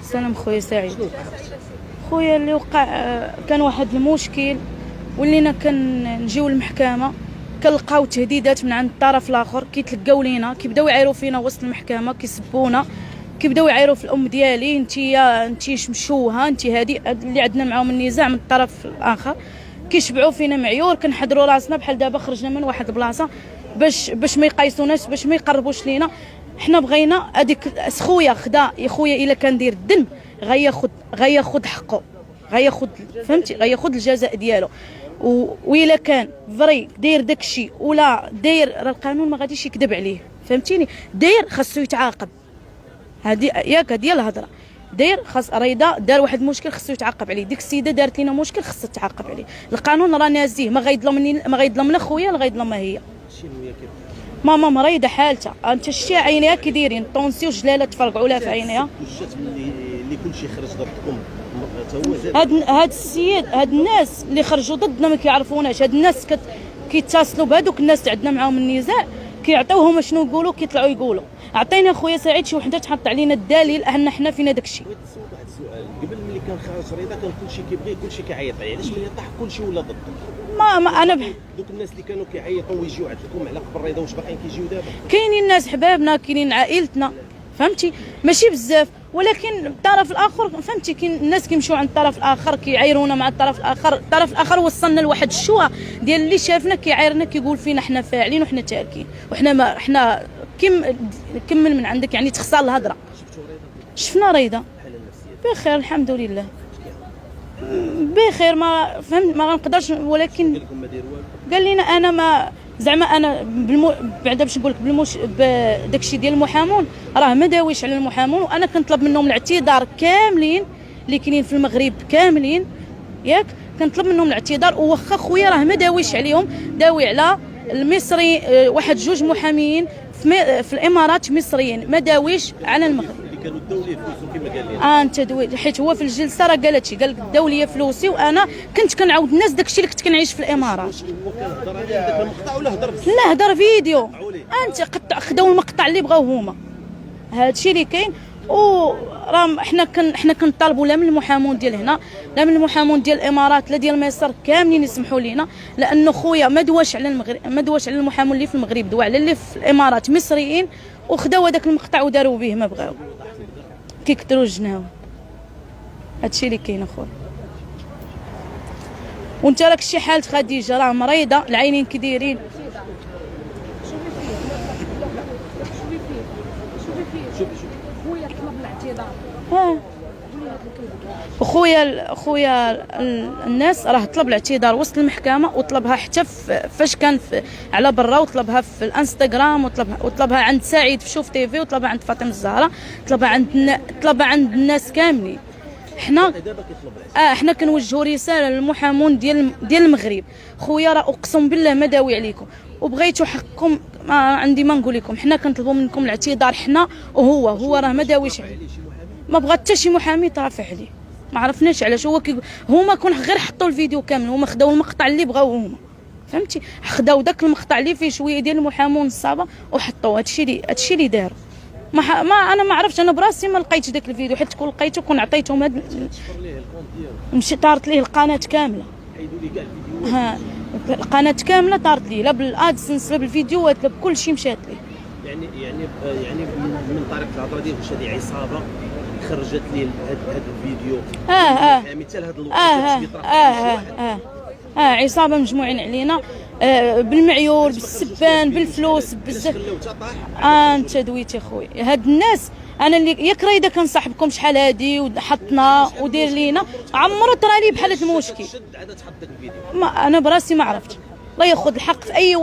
سلام خويا سعيد. خويا اللي وقع كان واحد المشكل، ولينا كنجيو للمحكمه كنلقاو تهديدات من عند الطرف الاخر، كيتلقاو لينا كيبداو يعايروا فينا وسط المحكمه، كيسبونا، كيبداو يعايروا في الام ديالي، انت مشوهه، انت هادي اللي عندنا معاهم النزاع من الطرف الاخر، كيشبعوا فينا معيور، كنحضروا راسنا بحال دابا خرجنا من واحد البلاصه باش ما يقايسوناش، باش ما يقربوش لينا. حنا بغينا هذيك خويا خدا يا خويا الا كان دير الذنب غياخد حقه، غياخد فهمتي، غياخد الجزاء ديالو. وإلا كان فري داير داكشي ولا داير، راه القانون ما غاديش يكذب عليه، فهمتيني، داير خاصو يتعاقب. هادي ياك هادي الهضره، داير خاص ريضه دار واحد المشكل خاصو يتعاقب عليه، ديك السيده دارت لينا مشكل خاصها تتعاقب عليه. القانون راه نازيه، ما غيظلم لا خويا لا غيظلمها هي. ماما مريضه حالتها، انت شتي عينيها كي دايرين طونسي وجلاله تفرقعوا لها في عينيها. اللي كلشي خرج ضدكم هاد السيد، هاد الناس اللي خرجوا ضدنا ما كيعرفوناش، هاد الناس كيتصلوا بهذوك الناس اللي عندنا معاهم النزاع، كيعطيوهم شنو يقولوا، كيطلعوا يقولوا. عطينا خويا سعيد شي وحده تحط علينا الدليل ان حنا فينا داكشي. واحد السؤال، قبل ملي كان خارج رضا كان كلشي كيبغي، كلشي كيعيط عليه، علاش ملي طاح كلشي ولا ضدك؟ ما انا دوك الناس اللي كانوا كيعيطوا ويجيو عندكم على قبر رضا، واش باقيين كيجيو دابا؟ كاينين ناس حبابنا، كاينين عائلتنا، فهمتي، ماشي بزاف، ولكن الطرف الاخر فهمتي، كاين الناس كيمشيو عند الطرف الاخر كيعايرونا مع الطرف الاخر. الطرف الاخر وصلنا لواحد الشوهه ديال اللي شافنا كيعايرنا، كيقول فينا حنا فاعلين وحنا تاركين، وحنا ما حنا كمل من عندك، يعني تخسر الهضره. شفنا رضا بخير الحمد لله، بخير، ما فهمت، ما غنقدرش، ولكن قال لنا انا ما زعما انا بعدا باش نقول لك بداكشي ديال المحامون راه ما داويش على المحامون، وانا كنطلب منهم الاعتذار كاملين اللي كاينين في المغرب كاملين، ياك كنطلب منهم الاعتذار. وواخا خويا راه ما داويش عليهم، داوي على المصري، واحد جوج محاميين في الامارات مصريين، ما داويش على المغرب. اللي كانوا داو ليه فلوسهم كما قال لي انت دوي، حيت هو في الجلسه راه قال هادشي، قال لك داو لي فلوسي، وانا كنت كنعاود الناس داكشي اللي كنت كنعيش في الامارات. هو كان هضر عليه داك المقطع ولا هضر بس؟ لا هضر فيديو، انت خداو المقطع اللي بغاو هما، هادشي اللي كاين. وراه حنا كنطالبوا لا من المحامون ديال هنا لا من المحامون ديال الامارات لا ديال مصر، كاملين يسمحوا لينا، لانه خويا ما دواش على المغرب، ما دواش على المحامون اللي في المغرب، دوا على اللي في الامارات مصريين، وخداو هذاك المقطع وداروا به ما بغاو، كيكثروا الجناوه. هادشي اللي كاين اخويا. وانت راك شي حاله خديجه راه مريضه، العينين كي دايرين. شوفي خويا طلب الاعتذار. خويا الناس راه طلب الاعتذار وسط المحكمه، وطلبها حتى فاش كان على برا، وطلبها في الانستغرام، وطلبها عند سعيد في شوف تيفي، وطلبها عند فاطمه الزهراء، طلبها عند الناس كاملين. حنا كنوجهوا رساله للمحامون ديال المغرب، خويا راه اقسم بالله ما داوي عليكم، وبغيتوا حقكم، ما عندي ما نقول لكم، حنا كنطلبوا منكم الاعتذار حنا، وهو راه ما داويش عليه، ما بغى حتى شي محامي يترافع عليه، ما عرفناش علاش. هما كون غير حطوا الفيديو كامل، هما خداو المقطع اللي بغاو هما، فهمتي، خداو داك المقطع اللي فيه شويه ديال المحامون الصابه وحطوه. هادشي اللي داروا. ما انا ما عرفتش، انا براسي ما لقيتش داك الفيديو، حيت كون لقيته كون عطيتهم مشي طارت ليه القناه كامله. ها القناه كامله طارت ليه، لا بالادسنس لا بالفيديوهات لا بكل شيء مشات ليه. يعني من طريق الهضره ديال واش هذه عصابه خرجت لي هذا الفيديو؟ مثال هذا الوقت عصابه مجموعين علينا، بالمعيور، بالسبان، بالفلوس، بزاف. انت دويتي خويا، هاد الناس انا اللي ياك رايده كنصاحبكم شحال هادي وحطنا ودير لينا، عمرو طرا لي بحال هاد المشكل. شد عاد تحط داك الفيديو. ما انا براسي ما عرفتش، الله ياخذ الحق في اي